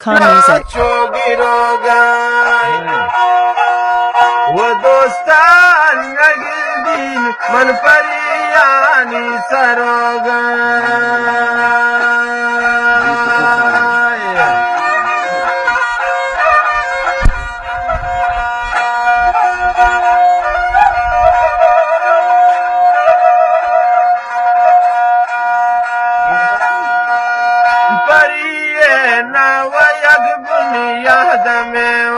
Khan Music. वो दोस्तान नगीन मन परियानी सरोगा परिये नवयग बुनियाद में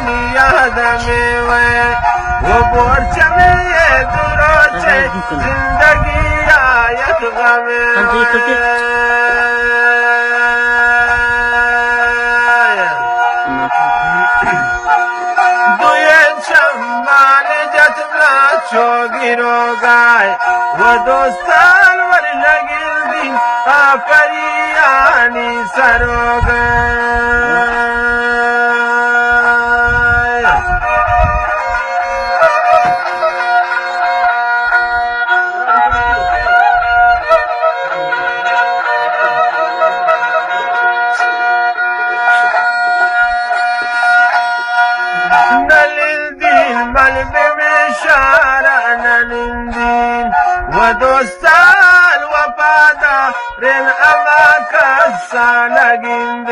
बुनियाद में वो बोर्च में ये दुरोचे जिंदगी आयत गमे दुए चम्मान जतला चोगिरो गाय वो दोस्तान वर लगिल दिन परियानी सरोगा ودوستان وفادا رين أماك السالقين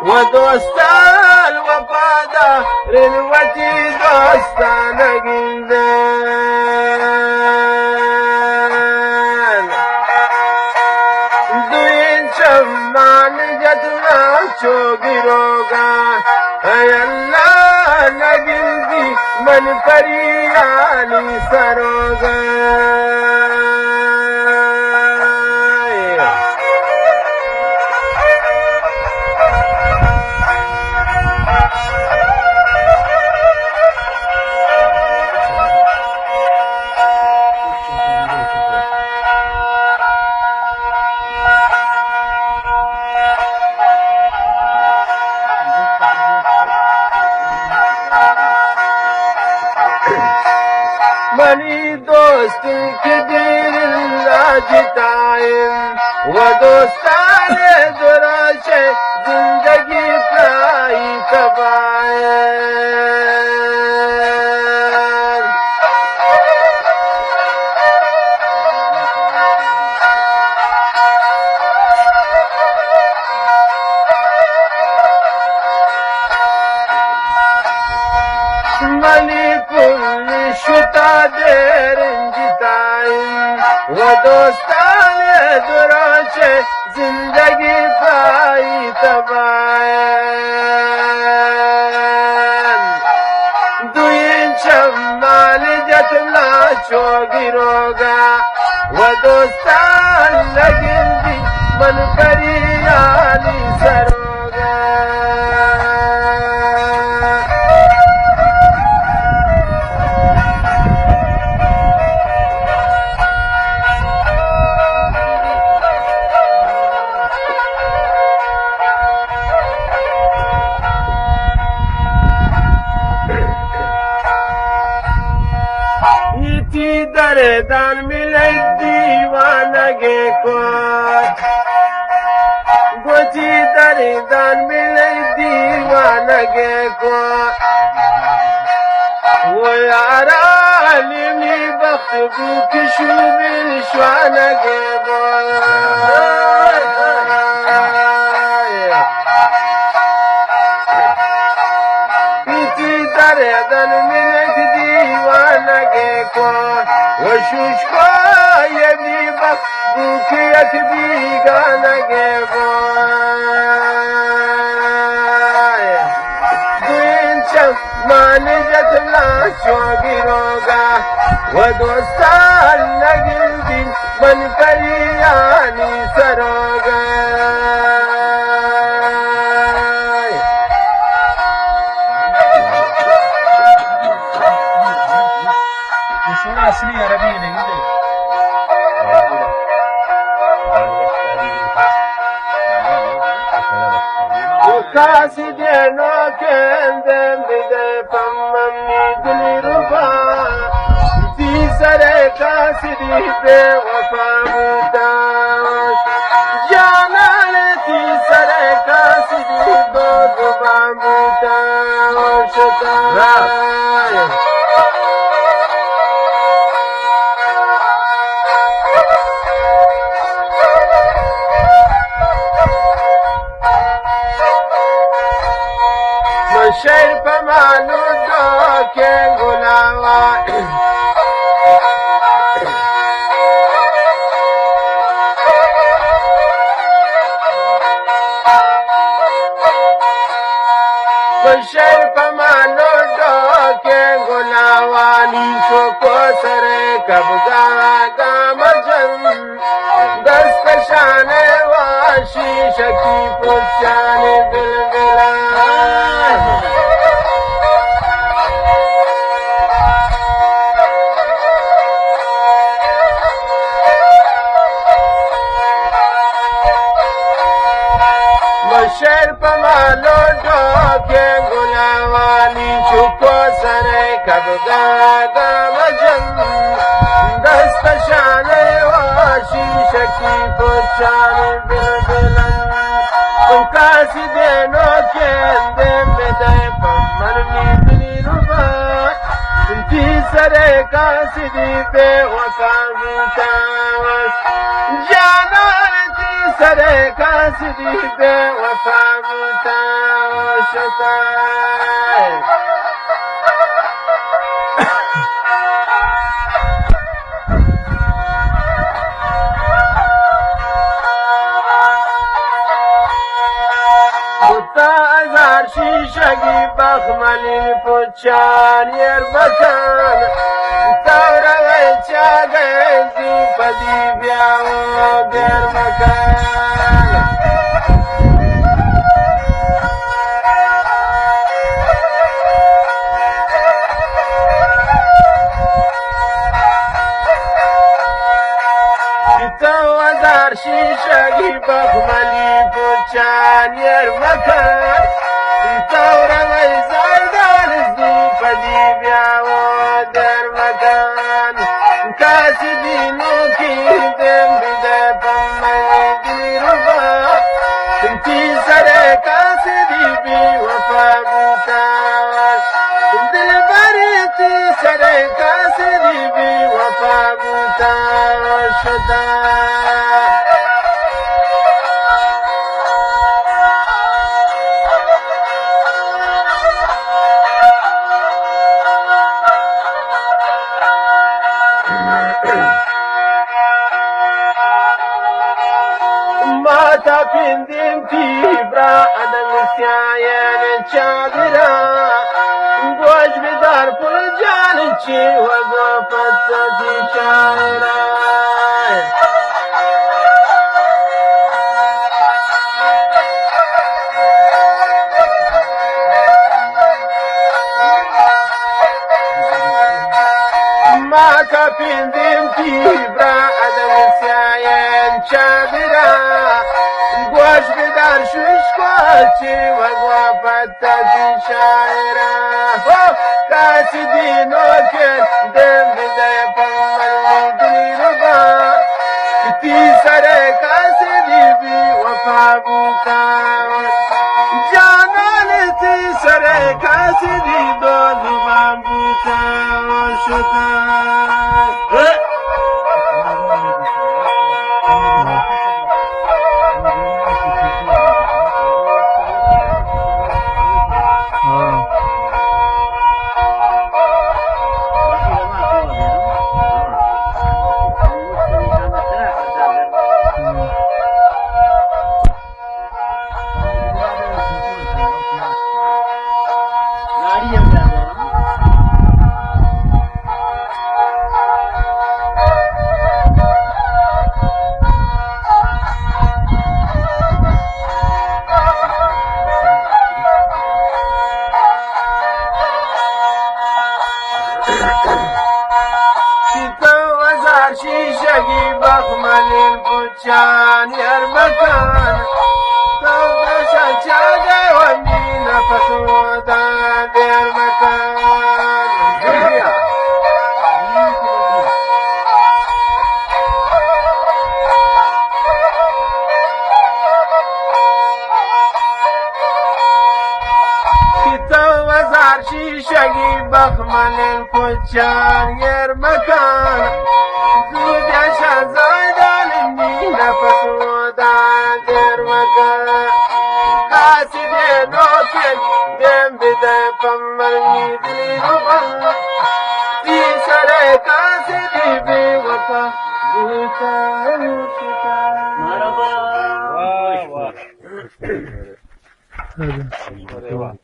ودوستان وفادا رنوتي دوستان جندان دوين شمان جدنا چوغي روغا اي الله نگندي من فرياني سروغا मनी दोस्त के दिल लाजताएं वो दोस्तान दुराशे जिंदगी प्राई तबाए शुता देर जिताई वो दोस्तान दुराशे जिंदगी पाई तबायन दुइन चम्माल जतला चोगी रोगा वो दोस्तान लगिंदी मन परियाली सरोगा दान मिले दीवानगे को गोची दरे दान मिले दीवानगे को वो यारा लिमी बख्त बुकी शुबिल श्वानगे को इसी दरे दान मिले दीवानगे को वशुश को ये भी बखूकियत भी गाना गे दुइन मान जतला चोगी रोगा वो दोस्तान लगिल दिन मन करियानी सरोगा اصلی عربی نہیں دے Kasideno kendem bide pammamni diliruba Tisare kasidi be wafamudash Janane tisare kasidi do dubamudash شیر پمالو دو که گلاوا شیر پمالو دو که گلاوانی چوکو سر کبگا گامجن دست پشانے واشی شکی پوچانے بلبلا شیر پمالو دو که گلاوانی چوکو سر کبگا گامجن دست شانه واشی شکی پوچانی بلبلن کاسی دینو کندم بده پمرنی دلی ربا تی سر کاسی دی بے وفا بوتاوش جانان تی سر کاسی دی بے وفا بوتاوش ازار شیشگی بخملی پوچان یر بکان تورا چاگه زی پدی بیاو بیر مکان ازار شیشگی بخملی پوچان یر بکان تورا زردان زی پدی بیاو در مکان کاسی دینو کی دم بیده پمانی دلی ربا تی سر کاسی دی بی وفا بوتاش دل بری تی سر کاسی دی بی وفا بوتاش شتا ماتا پندیم تیبرا ادم سیاین چادرا گوش بدار پل جان چی وگو پتا دی شاعرا ماتا پندیم تیبرا ادم سیاین چادرا گوش بدار شوش کوچی وگو پتا دی شاعرا کاسی دینو که دم بده پمرنی دلی ربا تی سر کاسی دی بی وفا بوتاوش جانان تی سر کاسی دی دو زبان بوتاوش وزار شیشگی بخمل بچان یرمکان توبشان چاگه و می نفس ودان یرمکان وزار شیشگی بخمل کچان یرمکان زودیا شازایدان می نفس ودان یرمکان کاسی دیدو که دیم بیده پمر می دلی روبان تی سره کاسی دی بی وفا گوتا مرحبا.